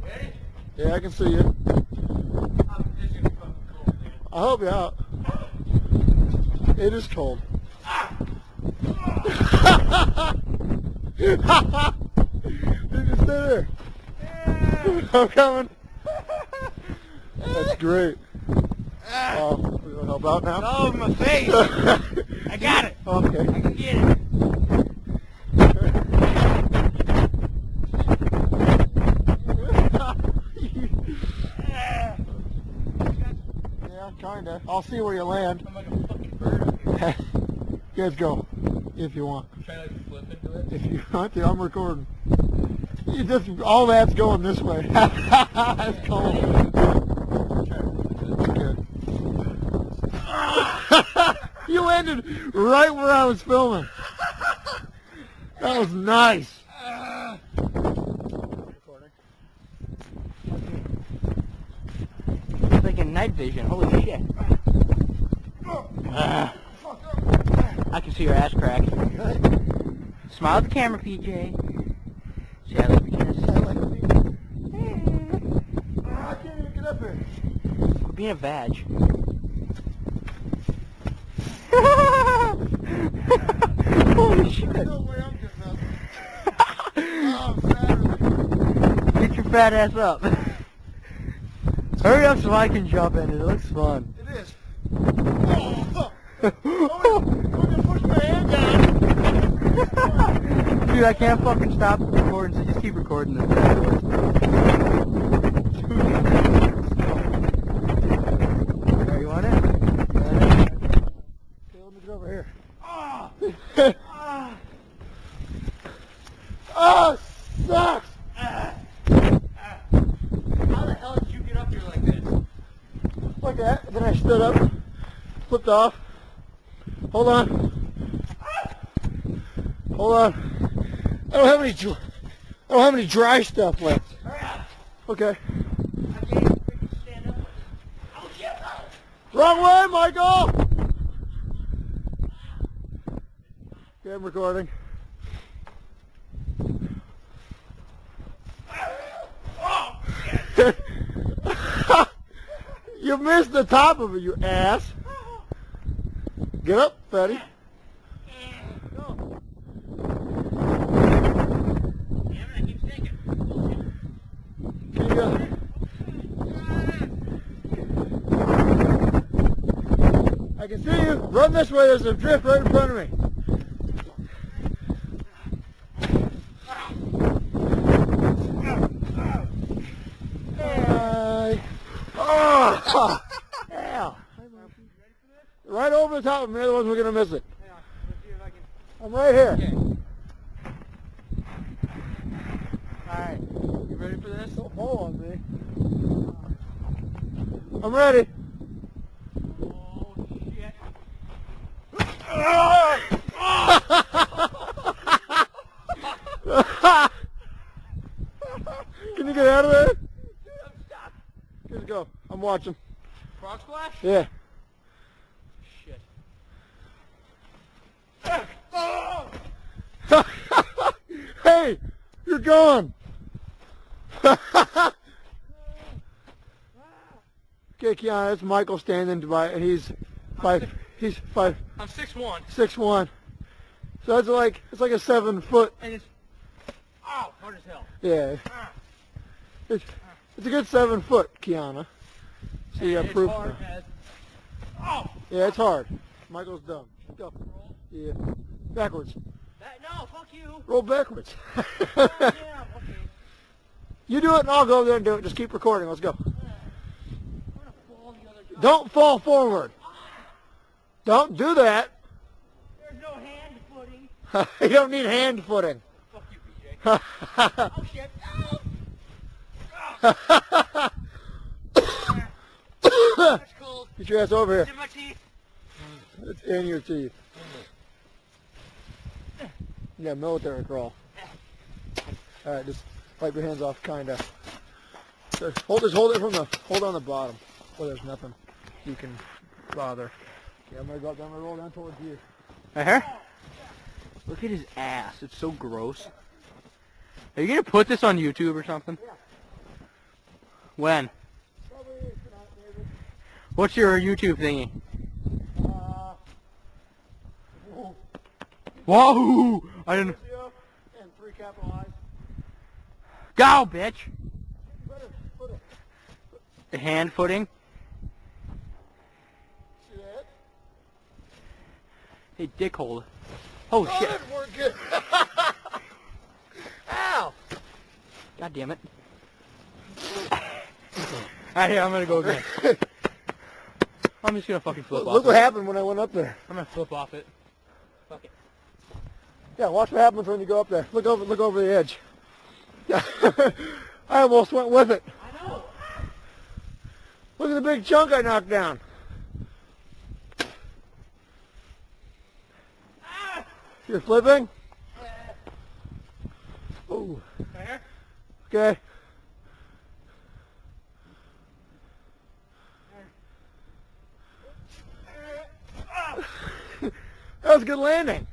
Ready? Yeah, I can see you. This is gonna be fucking cold, man. I'll help you out. It is cold. You can stay there. I'm coming. That's great. Oh, you want to help out now? It's all over my face. I got it. Okay. I can get it. Yeah, kinda. I'll see where you land. I'm like a fucking bird up here. You guys go, if you want. Try to like flip into it. If you want to, I'm recording. You just, all that's going this way. It's cold. Good. You landed right where I was filming. That was nice. It's like a night vision. Holy shit. I can see your ass crack. Smile at the camera, PJ. See, I love you, Jess. I can't even get up here. Quit being a vag. Holy shit. No way I'm getting up. Oh, Saturday. Get your fat ass up. Hurry up so I can jump in it. It looks fun. It is. Oh, I'm gonna push my hand down. Dude, I can't fucking stop recording, so just keep recording this. There, you want it? Okay, let me get over here. Oh, sucks! How the hell did you get up here like this? Like that. Then I stood up, flipped off. Hold on. Hold on. I don't have any dry stuff left. Hurry up. Okay. I can't even freaking stand up. Oh, shit. Wrong way, Michael! Okay, I'm recording. Oh, shit. You missed the top of it, you ass. Get up, Betty. Go. Damn it, I keep sinking. Can you go? I can see you. Run this way. There's a drift right in front of me. Oh! Yeah. Right over the top of me, otherwise we're going to miss it. Hang on, let's see if I can. I'm right here. Okay. Alright, you ready for this? Don't fall on me. I'm ready. Oh, shit. Can you get out of there? Dude, I'm stuck. Let's go. I'm watching. Frog splash? Yeah. Shit. Hey, you're going. Okay, Kiana, it's Michael standing by, and he's five. He's five, I'm 6'1". 6'1". So it's like a 7 foot. And it's... Oh, hard as hell. Yeah. It's a good 7 foot, Kiana. So you got It's proof. hard as... Oh! Yeah, it's hard. Michael's dumb. Go. Roll. Yeah. Backwards. No, fuck you. Roll backwards. Oh, yeah, okay. You do it and I'll go over there and do it. Just keep recording. Let's go. I'm gonna fall the other side. Don't fall forward. Don't do that. There's no hand footing. You don't need hand footing. Fuck you, PJ. Oh, shit. Oh. That's cold. Get your ass over It's here. in my teeth. It's in your teeth. Yeah, military crawl. All right, just wipe your hands off, kinda. Hold it from the, hold on the bottom, where there's nothing you can bother. Yeah, I'm gonna go up, I'm gonna roll down towards you. Right here? Look at his ass. It's so gross. Are you gonna put this on YouTube or something? Yeah. When? Probably tonight, maybe. What's your YouTube thingy? Whoa! I didn't. And 3 capital I's. Go, bitch! Better put it. The hand footing. See that? Hey, dickhole. Oh, Oh, shit. that didn't work good. Ow! God damn it. Alright, here, I'm gonna go again. I'm just gonna fucking flip off Look what it. happened when I went up there. I'm gonna flip off it. Fuck it. Yeah, watch what happens when you go up there. Look over the edge. Yeah. I almost went with it. I know. Look at the big chunk I knocked down. You're flipping? Ooh. Right here? Okay. That was a good landing.